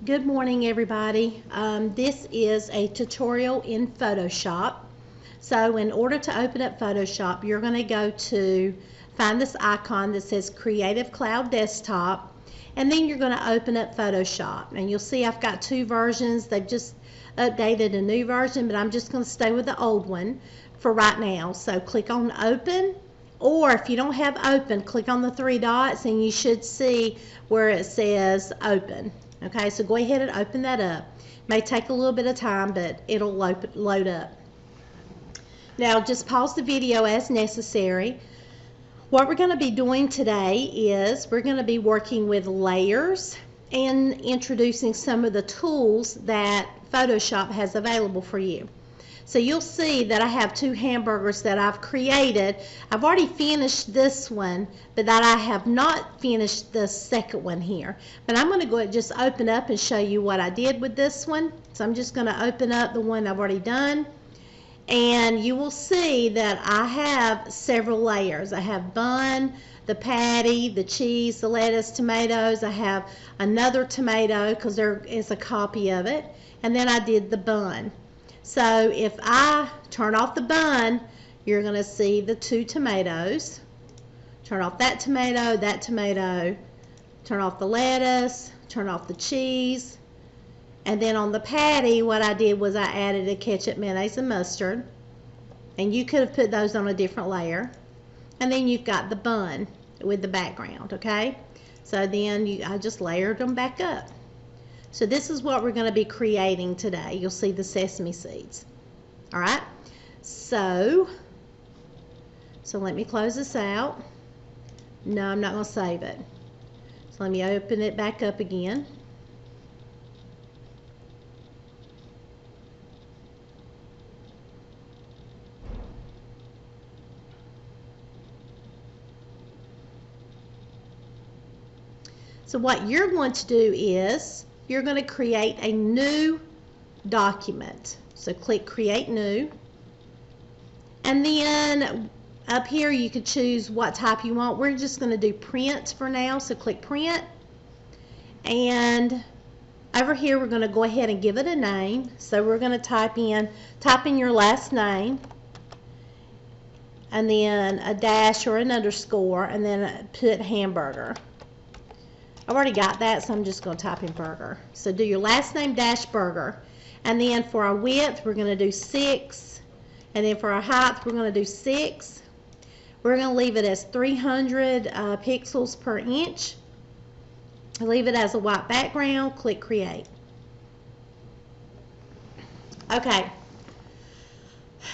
Good morning, everybody. This is a tutorial in Photoshop. So in order to open up Photoshop, you're going to go to find this icon that says Creative Cloud Desktop, and then you're going to open up Photoshop. And you'll see I've got two versions. They've just updated a new version, but I'm just going to stay with the old one for right now. So click on Open, or if you don't have Open, click on the three dots and you should see where it says Open. Okay, so go ahead and open that up. It may take a little bit of time, but it'll load up. Now just pause the video as necessary. What we're going to be doing today is we're going to be working with layers and introducing some of the tools that Photoshop has available for you. So you'll see that I have two hamburgers that I've created. I've already finished this one, but that I have not finished the second one here. But I'm going to go ahead and just open up and show you what I did with this one. So I'm just going to open up the one I've already done. And you will see that I have several layers. I have bun, the patty, the cheese, the lettuce, tomatoes. I have another tomato because there is a copy of it. And then I did the bun. So if I turn off the bun, you're going to see the two tomatoes. Turn off that tomato, turn off the lettuce, turn off the cheese. And then on the patty, what I did was I added a ketchup, mayonnaise, and mustard. And you could have put those on a different layer. And then you've got the bun with the background, okay? So then I just layered them back up. So this is what we're going to be creating today. You'll see the sesame seeds. All right. So let me close this out. No, I'm not going to save it. So let me open it back up again. So what you're going to do is you're going to create a new document. So click Create New. And then up here you could choose what type you want. We're just going to do print for now. So click Print. And over here we're going to go ahead and give it a name. So we're going to type in your last name. And then a dash or an underscore. And then put hamburger. I've already got that, so I'm just going to type in burger. So do your last name dash burger. And then for our width, we're going to do 6. And then for our height, we're going to do 6. We're going to leave it as 300 pixels per inch. Leave it as a white background. Click Create. Okay.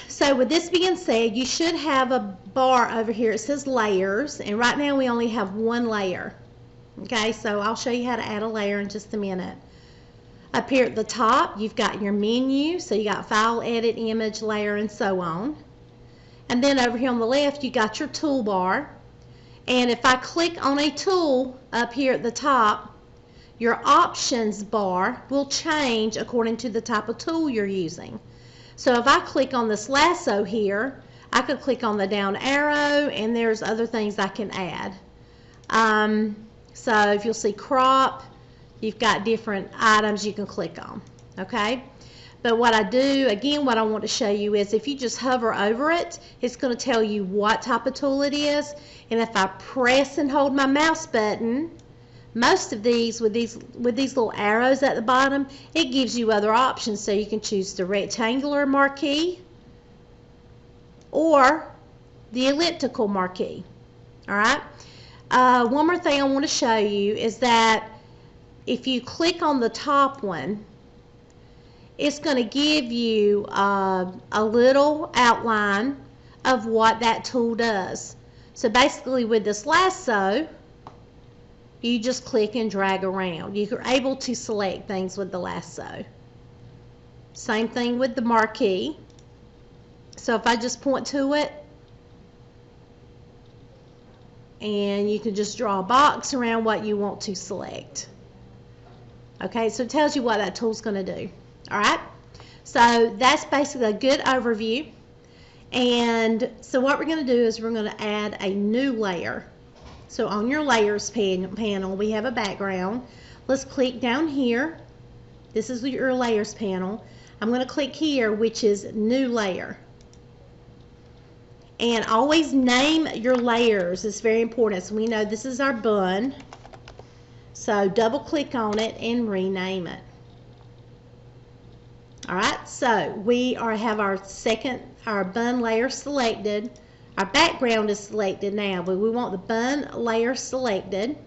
So with this being said, you should have a bar over here. It says Layers. And right now we only have one layer. Okay, so I'll show you how to add a layer in just a minute. Up here at the top, you've got your menu. So you got File, Edit, Image, Layer, and so on. And then over here on the left, you got your toolbar. And if I click on a tool up here at the top, your options bar will change according to the type of tool you're using. So if I click on this lasso here, I could click on the down arrow, and there's other things I can add. So if you'll see crop, you've got different items you can click on, okay? But what I do, again, what I want to show you is if you just hover over it, it's going to tell you what type of tool it is. And if I press and hold my mouse button, most of these, with these little arrows at the bottom, it gives you other options. So you can choose the rectangular marquee or the elliptical marquee, all right? One more thing I want to show you is that if you click on the top one, it's going to give you a little outline of what that tool does. So basically with this lasso, you just click and drag around. You're able to select things with the lasso. Same thing with the marquee. So if I just point to it, and you can just draw a box around what you want to select. Okay, so it tells you what that tool's going to do. All right, so that's basically a good overview. And so what we're going to do is we're going to add a new layer. So on your layers panel, we have a background. Let's click down here This is your layers panel. I'm going to click here, which is new layer. And always name your layers. It's very important. So we know this is our bun. So double click on it and rename it. Alright, so we have our bun layer selected. Our background is selected now, but we want the bun layer selected.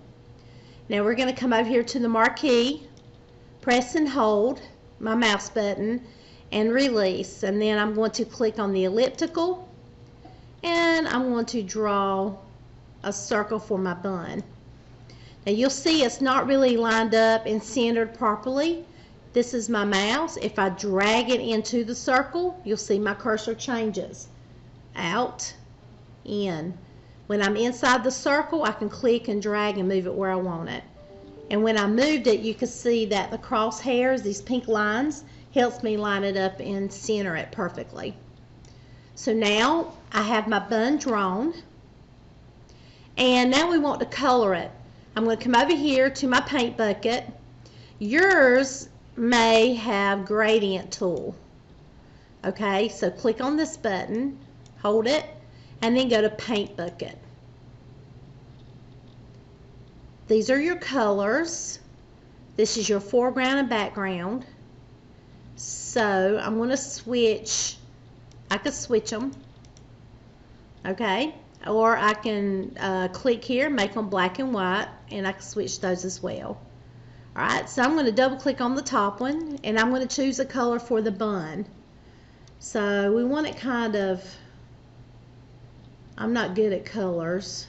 Now we're going to come over here to the marquee, press and hold my mouse button, and release. And then I'm going to click on the elliptical, and I'm going to draw a circle for my bun. Now you'll see it's not really lined up and centered properly. This is my mouse. If I drag it into the circle, you'll see my cursor changes. Out, in. When I'm inside the circle, I can click and drag and move it where I want it. And when I moved it, you can see that the crosshairs, these pink lines, helps me line it up and center it perfectly. So now I have my bun drawn. And now we want to color it. I'm going to come over here to my paint bucket. Yours may have gradient tool. Okay, so click on this button, hold it, and then go to paint bucket. These are your colors. This is your foreground and background. So I'm going to switch. I could switch them. Okay, or I can click here, make them black and white, and I can switch those as well. Alright, so I'm going to double click on the top one, and I'm going to choose a color for the bun. So we want it kind of, I'm not good at colors,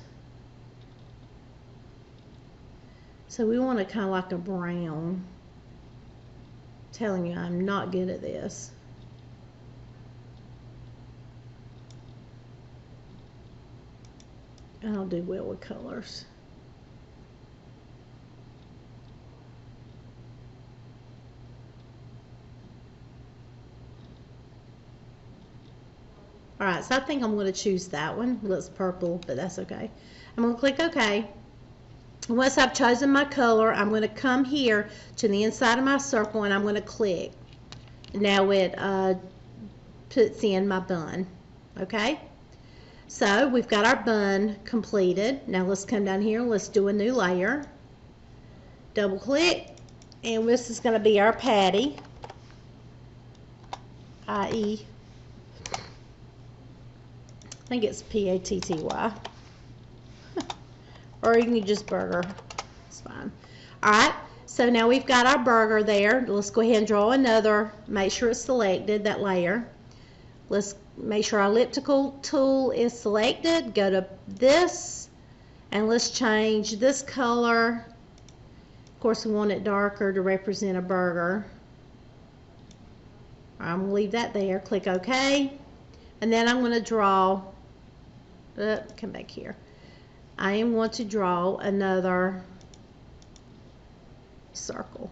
so we want it kind of like a brown. I'm telling you, I'm not good at this. I don't do well with colors. Alright, so I think I'm going to choose that one. It looks purple, but that's okay. I'm going to click OK. Once I've chosen my color, I'm going to come here to the inside of my circle and I'm going to click. Now it puts in my bun. Okay? So we've got our bun completed. Now let's come down here and let's do a new layer. Double click, and this is going to be our patty, i.e. I think it's P-A-T-T-Y. Or you can just burger. It's fine. Alright, so now we've got our burger there. Let's go ahead and draw another. Make sure it's selected, that layer. Let's make sure our elliptical tool is selected. Go to this, and let's change this color. Of course, we want it darker to represent a burger. I'm going to leave that there. Click OK. And then I'm going to draw, come back here. I am going to draw another circle.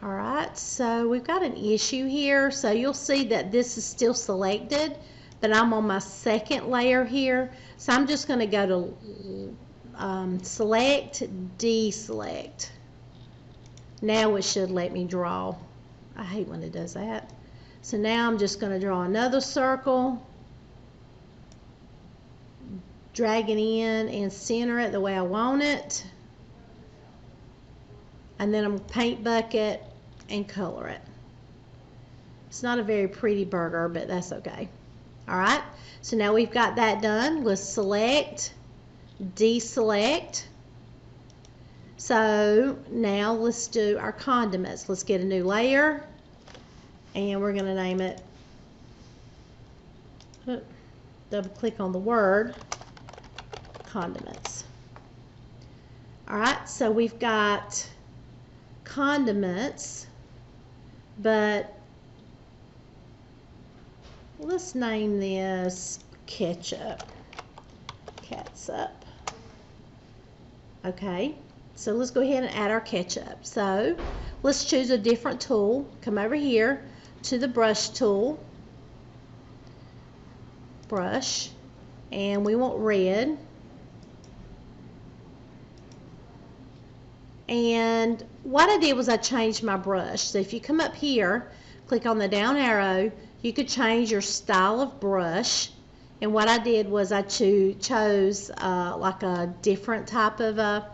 Alright, so we've got an issue here. So you'll see that this is still selected, but I'm on my second layer here. So I'm just going to go to select, deselect. Now it should let me draw. I hate when it does that. So now I'm just going to draw another circle, drag it in and center it the way I want it, and then I'm going to paint bucket and color it. It's not a very pretty burger, but that's okay. Alright, so now we've got that done. Let's select, deselect. So now let's do our condiments. Let's get a new layer, and we're going to name it, double click on the word, condiments. Alright, so we've got condiments, but let's name this ketchup. Catsup. Okay, so let's go ahead and add our ketchup. So let's choose a different tool. Come over here to the brush tool, brush, and we want red. And what I did was I changed my brush. So if you come up here, click on the down arrow, you could change your style of brush. And what I did was I chose like a different type of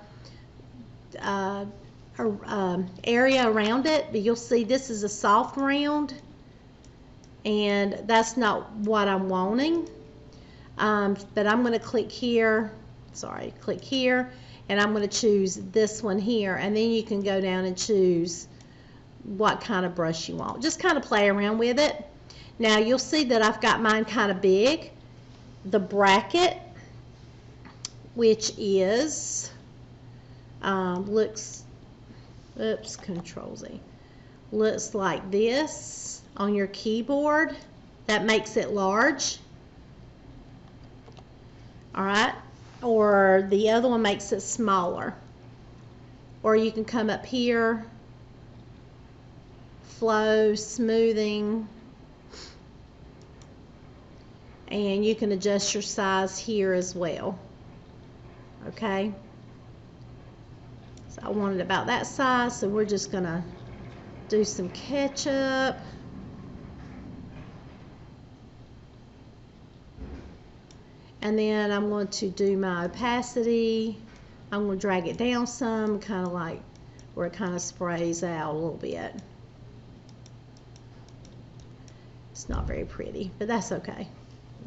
area around it. But you'll see this is a soft round, and that's not what I'm wanting. But I'm going to click here, click here, and I'm going to choose this one here, and then you can go down and choose what kind of brush you want. Just kind of play around with it. Now you'll see that I've got mine kind of big. The bracket, which is Control Z, looks like this on your keyboard. That makes it large. All right, or the other one makes it smaller. Or you can come up here, flow, smoothing, and you can adjust your size here as well. Okay, so I wanted about that size, so we're just gonna do some ketchup. And then I'm going to do my opacity. I'm going to drag it down some, kind of like where it kind of sprays out a little bit. It's not very pretty, but that's okay.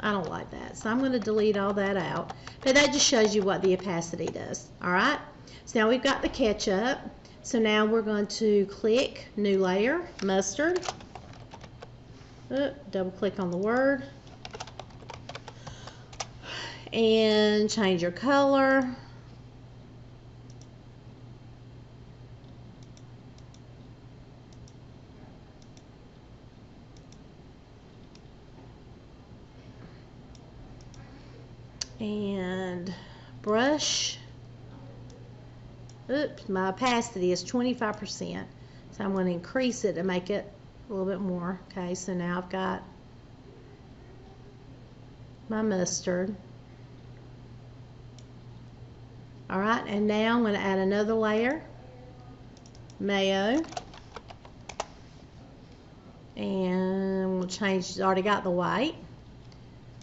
I don't like that, so I'm going to delete all that out. But that just shows you what the opacity does. All right, so now we've got the ketchup. So now we're going to click New Layer, Mustard. Double click on the word. And change your color. And brush. Oops, my opacity is 25%. So I'm going to increase it to make it a little bit more. Okay, so now I've got my mustard. All right, and now I'm going to add another layer, mayo, and we'll change. It's already got the white,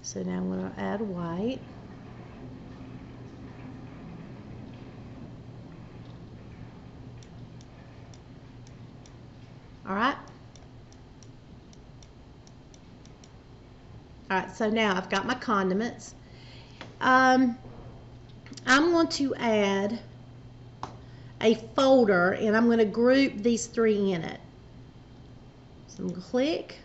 so now I'm going to add white. All right. All right, so now I've got my condiments. I'm going to add a folder, and I'm going to group these three in it. So I'm going to click.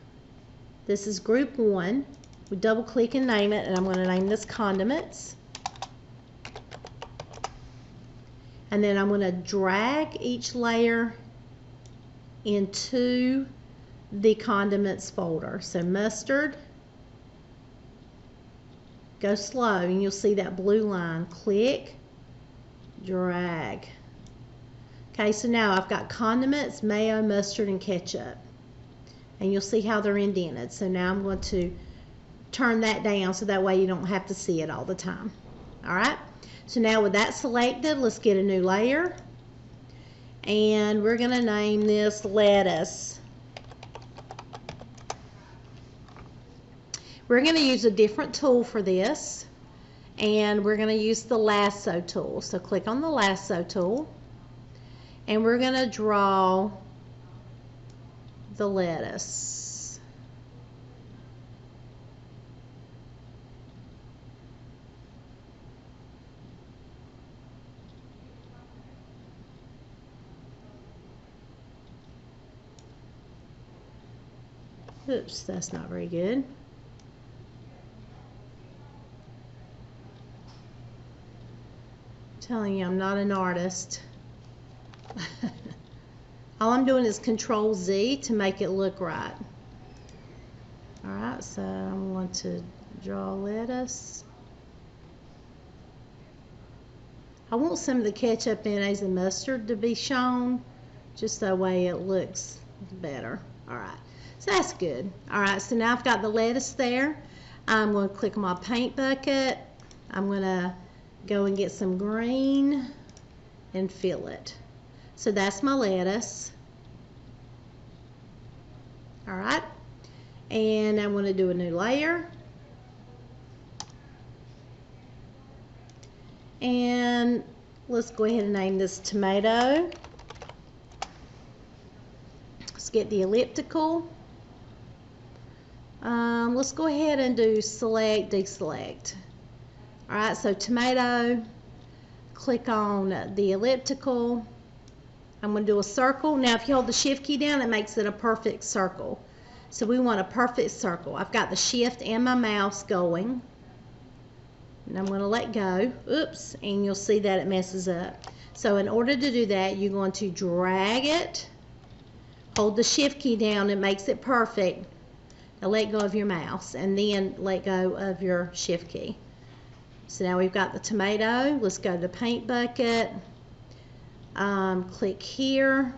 This is group 1. We double click and name it, and I'm going to name this condiments. And then I'm going to drag each layer into the condiments folder. So mustard, go slow, and you'll see that blue line. Click, drag. Okay, so now I've got condiments, mayo, mustard, and ketchup. And you'll see how they're indented. So now I'm going to turn that down so that way you don't have to see it all the time. All right, so now with that selected, let's get a new layer. And we're going to name this lettuce. We're going to use a different tool for this, and we're going to use the lasso tool. So click on the lasso tool, and we're going to draw the lettuce. Oops, that's not very good. Telling you, I'm not an artist. All I'm doing is Control Z to make it look right. All right, so I'm going to draw lettuce. I want some of the ketchup, mayonnaise, and mustard to be shown, just that way it looks better. All right, so that's good. All right, so now I've got the lettuce there. I'm going to click on my paint bucket. I'm going to go and get some green and fill it. So that's my lettuce. All right, and I'm going to do a new layer. And let's go ahead and name this tomato. Let's get the elliptical. Let's go ahead and do select, deselect. All right, so tomato, click on the elliptical. I'm going to do a circle. Now, if you hold the shift key down, it makes it a perfect circle. So we want a perfect circle. I've got the shift and my mouse going. And I'm going to let go. Oops, and you'll see that it messes up. So in order to do that, you're going to drag it, hold the shift key down, it makes it perfect. Now let go of your mouse and then let go of your shift key. So now we've got the tomato. Let's go to the paint bucket. Click here.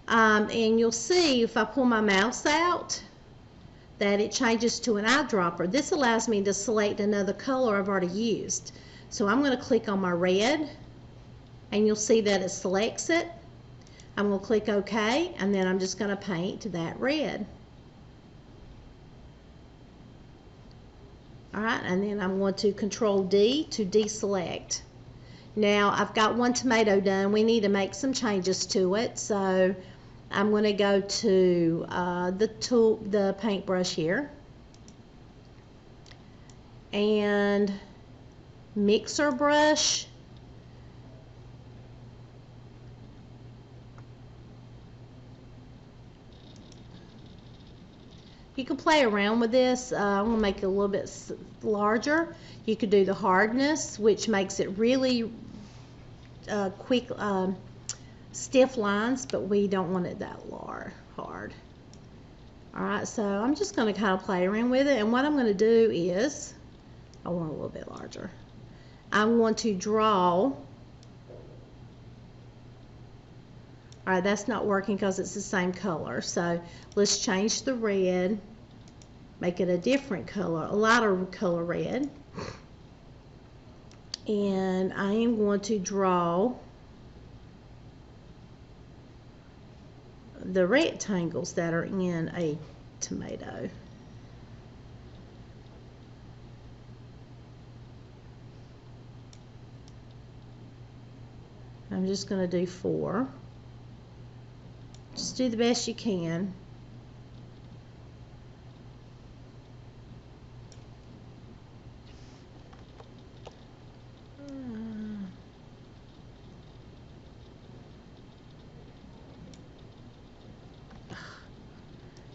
And you'll see if I pull my mouse out that it changes to an eyedropper. This allows me to select another color I've already used. So I'm going to click on my red and you'll see that it selects it. I'm going to click OK and then I'm just going to paint that red. Alright, and then I'm going to Control D to deselect. Now I've got one tomato done. We need to make some changes to it. So I'm going to go to the paintbrush here and mixer brush. You can play around with this. I'm going to make it a little bit larger. You could do the hardness, which makes it really quick, stiff lines, but we don't want it that hard. Alright, so I'm just going to kind of play around with it, and what I'm going to do is, I want a little bit larger. I want to draw. Alright, that's not working because it's the same color. So let's change the red, make it a different color, a lighter color red. And I am going to draw the rectangles that are in a tomato. I'm just going to do 4. Just do the best you can.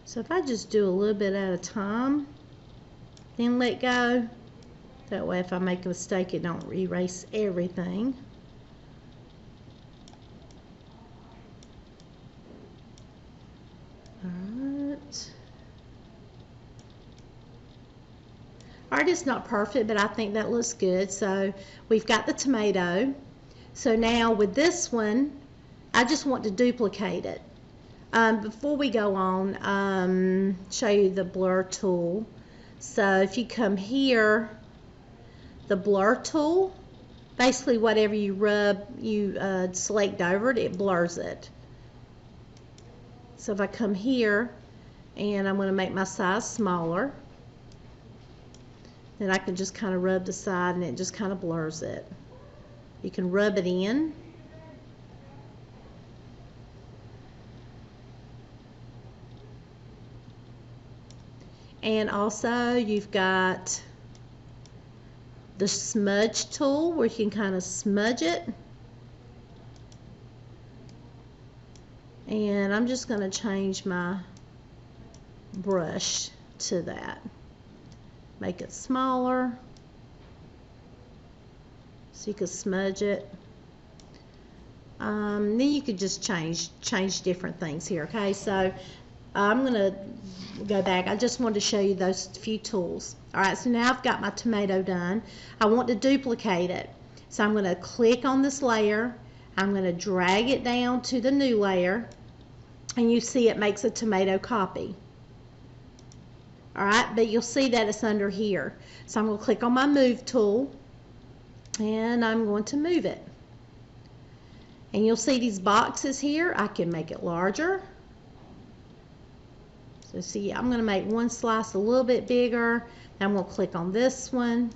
So if I just do a little bit at a time, then let go. That way if I make a mistake, it don't erase everything. Art is not perfect, but I think that looks good. So we've got the tomato. So now with this one, I just want to duplicate it. Before we go on, show you the blur tool. So if you come here, the blur tool, basically whatever you select over it, it blurs it. So if I come here and I'm going to make my size smaller, then I can just kind of rub the side and it just kind of blurs it. You can rub it in. And also you've got the smudge tool where you can kind of smudge it. And I'm just going to change my brush to that. Make it smaller so you can smudge it. Then you could just change different things here. Okay, so I'm going to go back. I just wanted to show you those few tools. Alright, so now I've got my tomato done. I want to duplicate it. So I'm going to click on this layer. I'm going to drag it down to the new layer. And you see it makes a tomato copy. Alright, but you'll see that it's under here. So I'm going to click on my move tool. And I'm going to move it. And you'll see these boxes here. I can make it larger. So see, I'm going to make one slice a little bit bigger. I'm going to click on this one,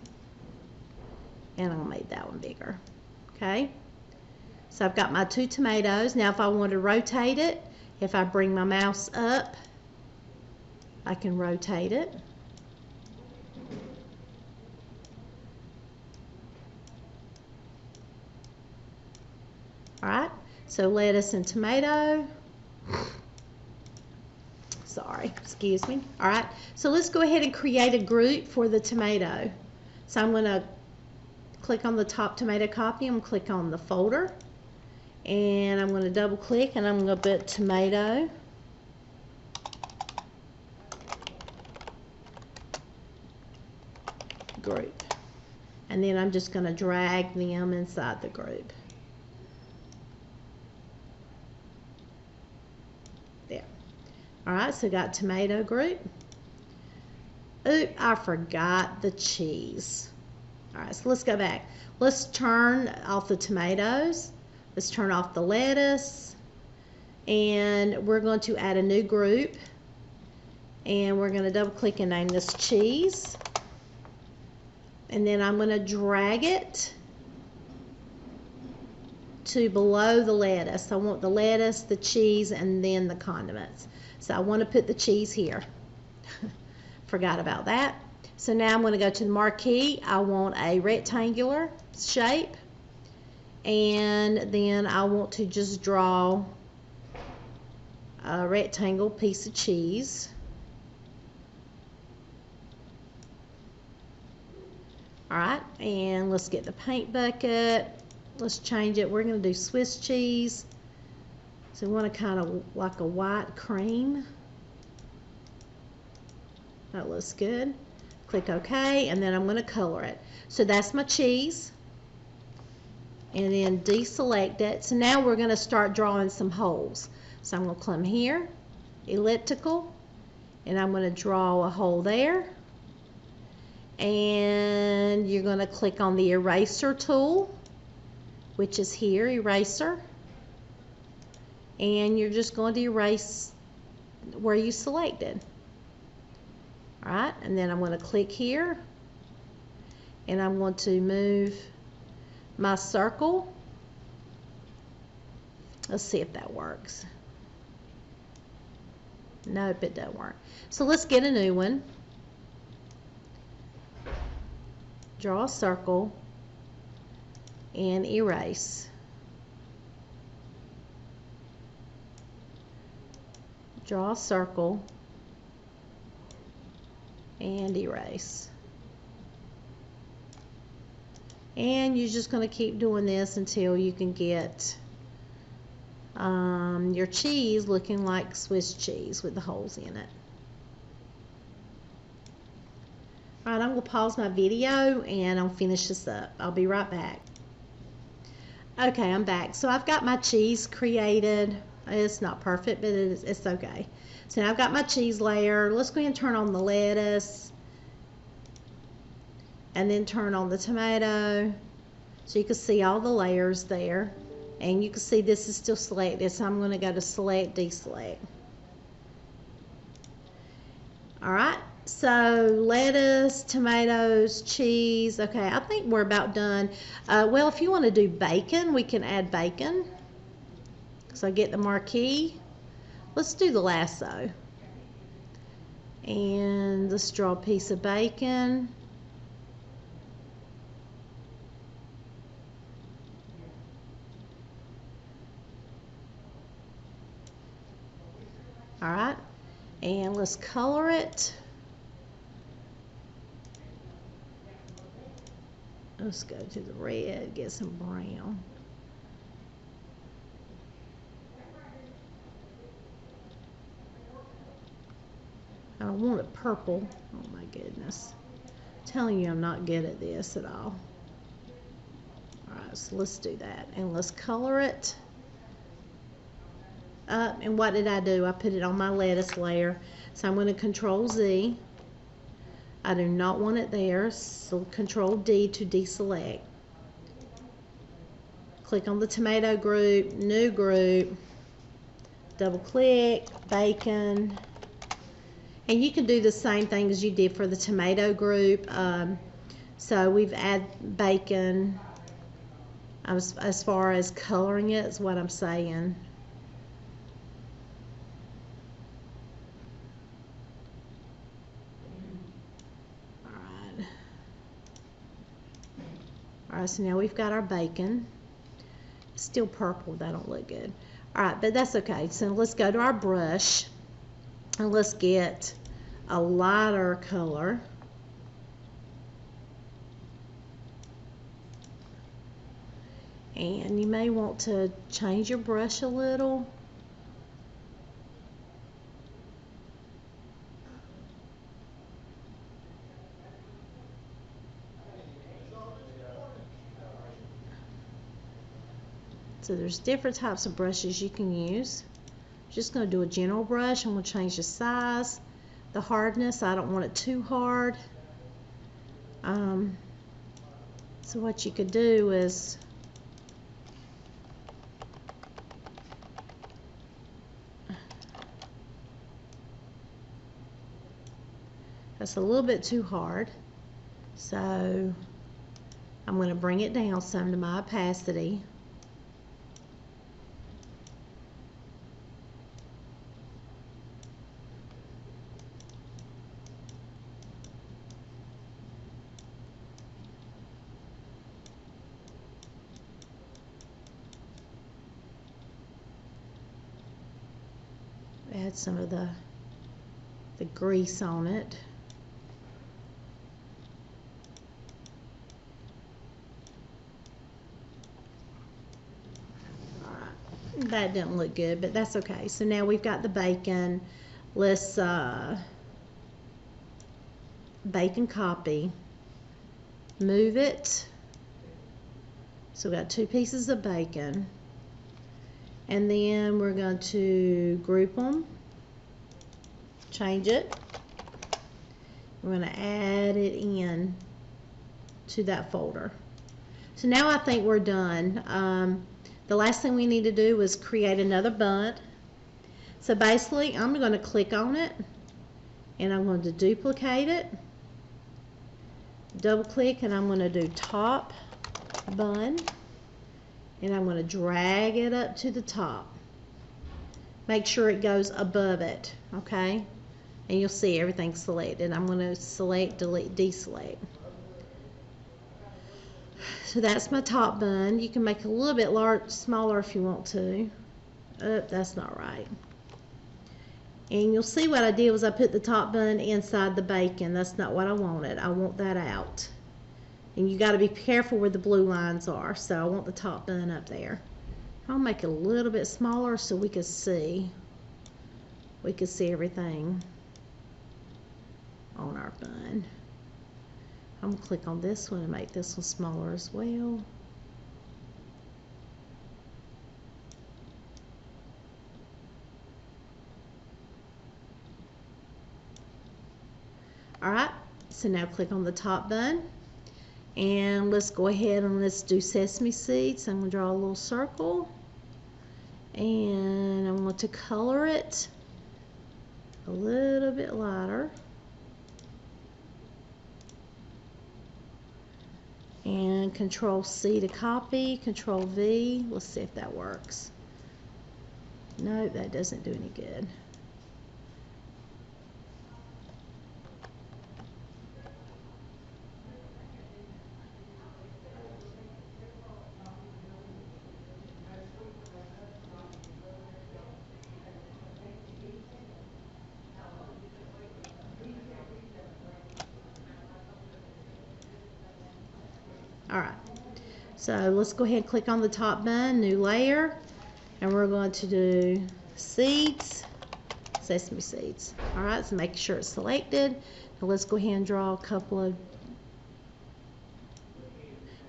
and I'm going to make that one bigger. Okay, so I've got my 2 tomatoes. Now if I want to rotate it, if I bring my mouse up, I can rotate it. Alright, so lettuce and tomato. Sorry, excuse me. Alright, so let's go ahead and create a group for the tomato. So I'm going to click on the top tomato copy. I'm going to click on the folder. And I'm going to double click and I'm going to put tomato. Group. And then I'm just going to drag them inside the group. There. Alright, so got tomato group. Oop, I forgot the cheese. Alright, so let's go back. Let's turn off the tomatoes. Let's turn off the lettuce. And we're going to add a new group. And we're going to double click and name this cheese. And then I'm going to drag it to below the lettuce. I want the lettuce, the cheese, and then the condiments. So I want to put the cheese here. Forgot about that. So now I'm going to go to the marquee. I want a rectangular shape. And then I want to just draw a rectangle piece of cheese. Alright, and let's get the paint bucket. Let's change it. We're going to do Swiss cheese. So we want to kind of like a white cream. That looks good. Click OK, and then I'm going to color it. So that's my cheese. And then deselect it. So now we're going to start drawing some holes. So I'm going to come here, elliptical, and I'm going to draw a hole there. And you're going to click on the eraser tool, which is here, eraser. And you're just going to erase where you selected. Alright, and then I'm going to click here. And I'm going to move my circle. Let's see if that works. Nope, it doesn't work. So let's get a new one. Draw a circle and erase. Draw a circle and erase. And you're just going to keep doing this until you can get your cheese looking like Swiss cheese with the holes in it. Alright, I'm going to pause my video and I'll finish this up. I'll be right back. Okay, I'm back. So I've got my cheese created. It's not perfect, but it's okay. So now I've got my cheese layer. Let's go ahead and turn on the lettuce. And then turn on the tomato. So you can see all the layers there. And you can see this is still selected. So I'm going to go to select, deselect. Alright. So lettuce, tomatoes, cheese. Okay, I think we're about done. Well, if you want to do bacon, we can add bacon. So I get the marquee. Let's do the lasso. And let's draw a piece of bacon. Alright, and let's color it. Let's go to the red, get some brown. I don't want it purple. Oh my goodness. I'm telling you, I'm not good at this at all. Alright, so let's do that. And let's color it. And what did I do? I put it on my lettuce layer. So I'm going to Control Z. I do not want it there, so Control D to deselect. click on the tomato group, new group, double click, bacon, and you can do the same thing as you did for the tomato group. So we've added bacon as far as coloring it is what I'm saying. Alright, so now we've got our bacon. It's still purple, that don't look good. Alright, but that's okay. So let's go to our brush and let's get a lighter color. And you may want to change your brush a little. So there's different types of brushes you can use. I'm just going to do a general brush. I'm going to change the size, the hardness. I don't want it too hard. So what you could do is that's a little bit too hard. So I'm going to bring it down some to my opacity. Add some of the grease on it. Alright, that didn't look good, but that's okay. So now we've got the bacon. Let's bacon copy, move it. So we've got 2 pieces of bacon. And then we're going to group them, change it. We're going to add it in to that folder. So now I think we're done. The last thing we need to do is create another bun. So basically, I'm going to click on it, and I'm going to duplicate it, double click, and I'm going to do top bun. And I'm going to drag it up to the top. Make sure it goes above it, okay? And you'll see everything selected. I'm going to select, delete, deselect. So that's my top bun. You can make it a little bit smaller if you want to. That's not right. And you'll see what I did was I put the top bun inside the bacon. That's not what I wanted. I want that out. And you got to be careful where the blue lines are. So I want the top bun up there. I'll make it a little bit smaller so we can see. We can see everything on our bun. I'm going to click on this one and make this one smaller as well. Alright, so now click on the top bun. And let's go ahead and let's do sesame seeds. I'm going to draw a little circle. And I want to color it a little bit lighter. And Control C to copy, Control V. Let's see if that works. No, that doesn't do any good. Alright, so let's go ahead and click on the top bun, new layer, and we're going to do seeds, sesame seeds. Alright, so make sure it's selected. Now let's go ahead and draw a couple of,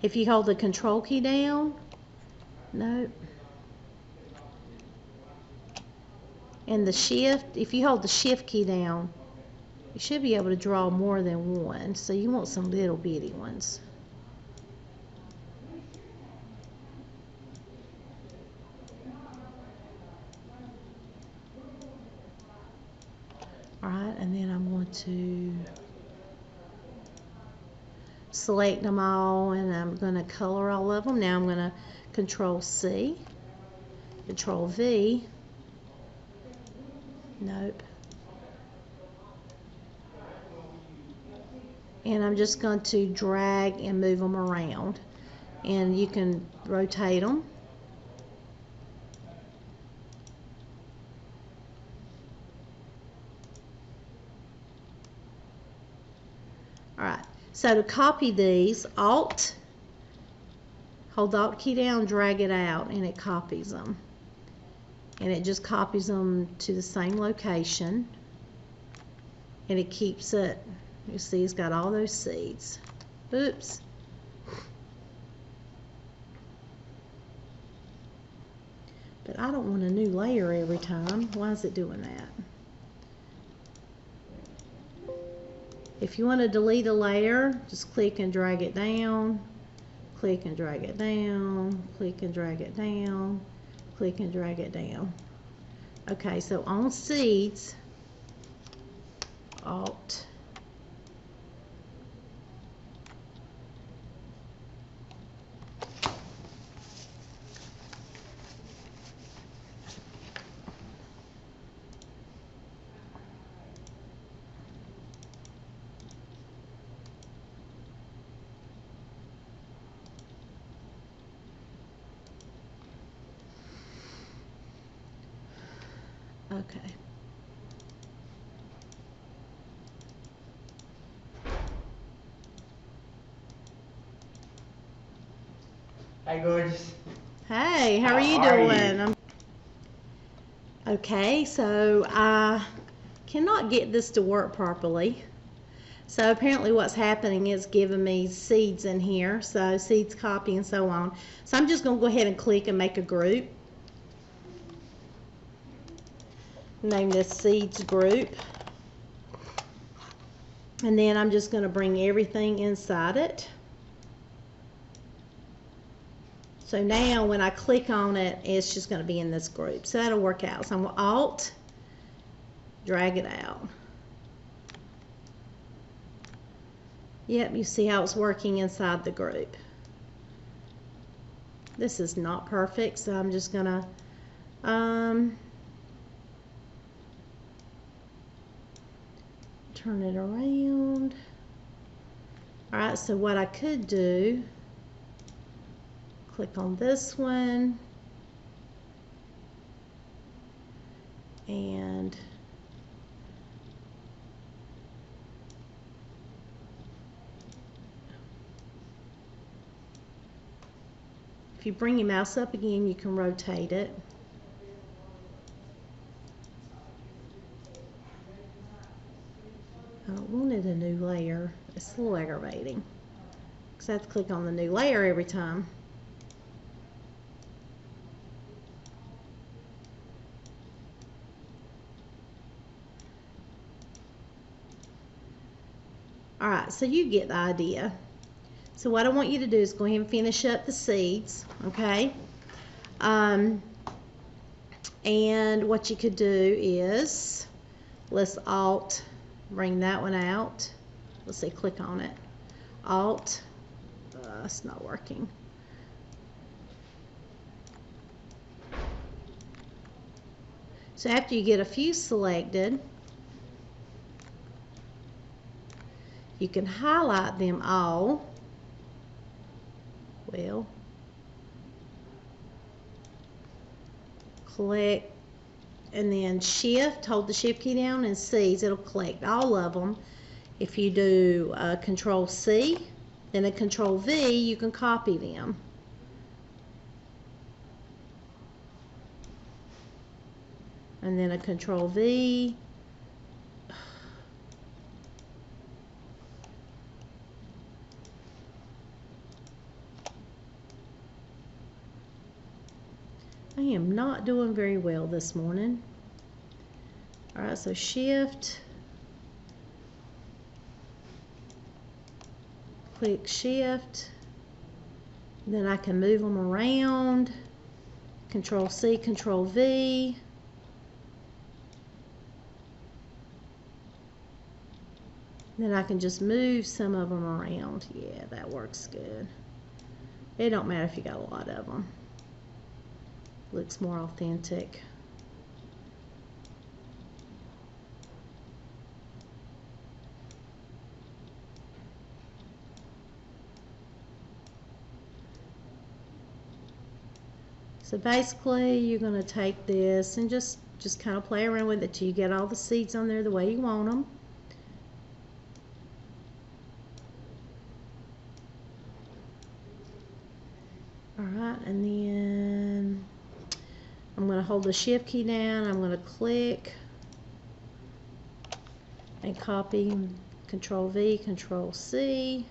if you hold the control key down, no, and the shift, if you hold the shift key down, you should be able to draw more than one, so you want some little bitty ones. Alright, and then I'm going to select them all, and I'm going to color all of them. Now I'm going to Control C, Control V, nope, and I'm just going to drag and move them around, and you can rotate them. Alright, so to copy these, Alt, hold the Alt key down, drag it out, and it copies them. And it just copies them to the same location. And it keeps it, you see it's got all those seeds. Oops. But I don't want a new layer every time. Why is it doing that? If you want to delete a layer, just click and drag it down, click and drag it down, click and drag it down, click and drag it down. Okay, so on seeds, Alt, okay. Hi, gorgeous. Hey, how are you doing? Okay, so I cannot get this to work properly. So apparently what's happening is giving me seeds in here, so seeds copy and so on. So I'm just going to go ahead and click and make a group. Name this seeds group. And then I'm just going to bring everything inside it. So now when I click on it, it's just going to be in this group. So that'll work out. So I'm going to Alt, drag it out. Yep, you see how it's working inside the group. This is not perfect, so I'm just going to turn it around. Alright, so what I could do, click on this one, and if you bring your mouse up again, you can rotate it. I wanted a new layer. It's a little aggravating because I have to click on the new layer every time. Alright, so you get the idea. So what I want you to do is go ahead and finish up the seeds, okay? And what you could do is, let's Alt, bring that one out. Let's see, click on it. Alt, it's not working. So after you get a few selected, you can highlight them all. Well, click and then Shift, hold the Shift key down and Seeds. It'll collect all of them. If you do Control C, then a Control V, you can copy them. And then a Control V. I am not doing very well this morning. Alright, so Shift, click Shift, then I can move them around, Control C, Control V, Then I can just move some of them around. Yeah, that works good. It don't matter if you got a lot of them. Looks more authentic. So basically, you're going to take this and just kind of play around with it till you get all the seeds on there the way you want them. Alright, and then I'm going to hold the shift key down. I'm going to click and copy, Control V, Control C.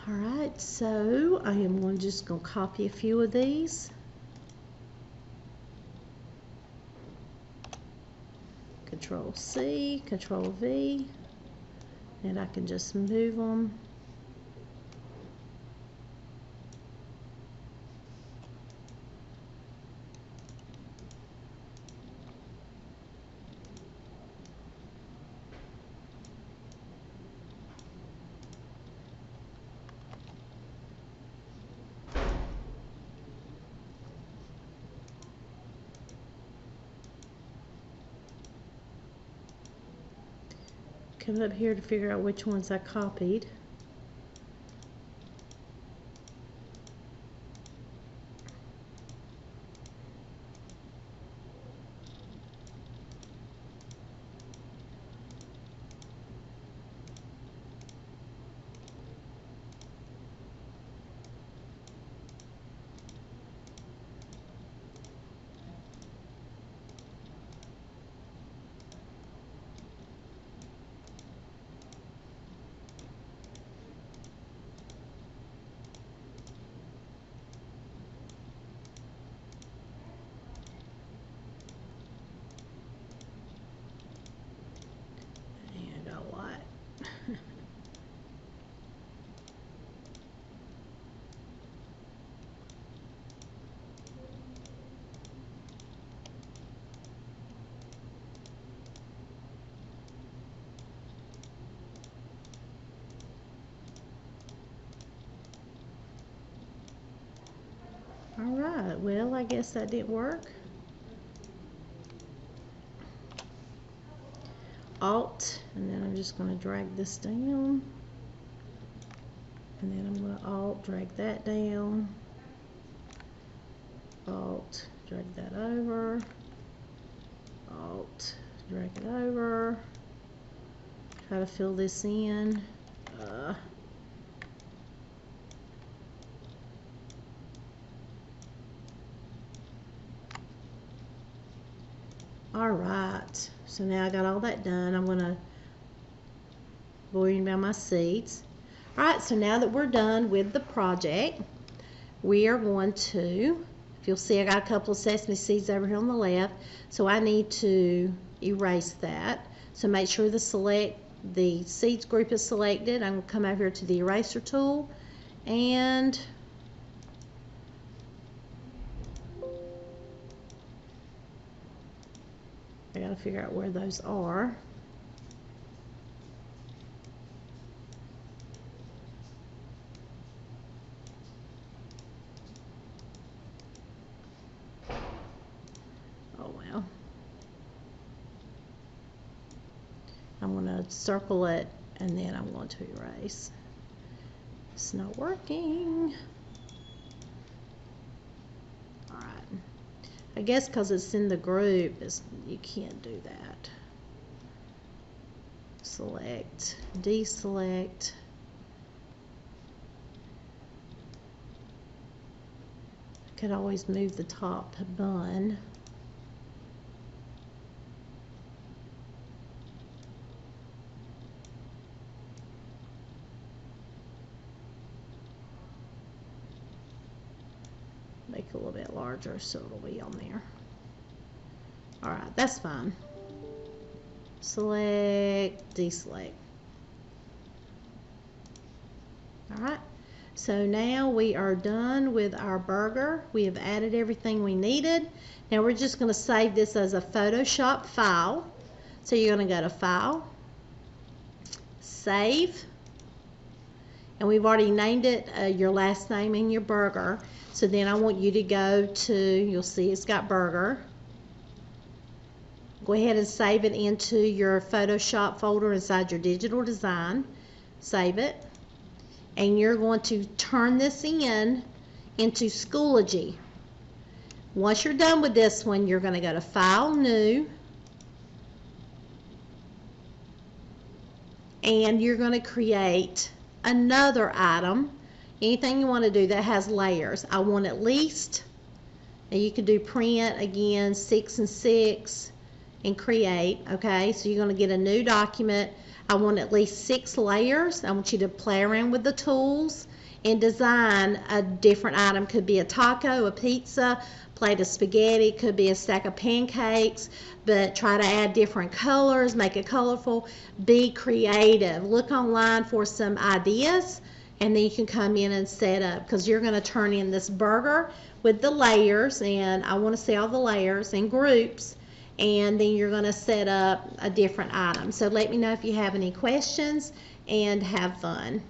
Alright, so I am just going to copy a few of these. Control C, Control V, and I can just move them. Come up here to figure out which ones I copied. Alright, well, I guess that didn't work. Alt, and then I'm just going to drag this down. And then I'm going to Alt, drag that down. Alt, drag that over. Alt, drag it over. Try to fill this in. Alright, so now I got all that done. I'm going to worry about my seeds. Alright, so now that we're done with the project, we are going to, if you'll see, I got a couple of sesame seeds over here on the left, so I need to erase that. So make sure the seeds group is selected. I'm going to come over here to the eraser tool, and I got to figure out where those are. Oh well. I'm going to circle it and then I'm going to erase. It's not working. Alright. I guess because it's in the group, you can't do that. Select, deselect. I could always move the top bun. Make it a little bit larger so it'll be on there. Alright, that's fine. Select, deselect. Alright, so now we are done with our burger. We have added everything we needed. Now we're just going to save this as a Photoshop file. So you're going to go to File, Save, and we've already named it your last name and your burger. So then I want you to go to, you'll see it's got burger. Go ahead and save it into your Photoshop folder inside your digital design. Save it. And you're going to turn this into Schoology. Once you're done with this one, you're going to go to File, New, and you're going to create another item. Anything you want to do that has layers. I want at least, and you can do print again, 6 and 6, and create. Okay, so you're going to get a new document. I want at least 6 layers. I want you to play around with the tools and design a different item. Could be a taco, a pizza, plate of spaghetti, could be a stack of pancakes, but try to add different colors, make it colorful, be creative. Look online for some ideas, and then you can come in and set up, because you're going to turn in this burger with the layers, and I want to see all the layers in groups, and then you're going to set up a different item. So let me know if you have any questions, and have fun.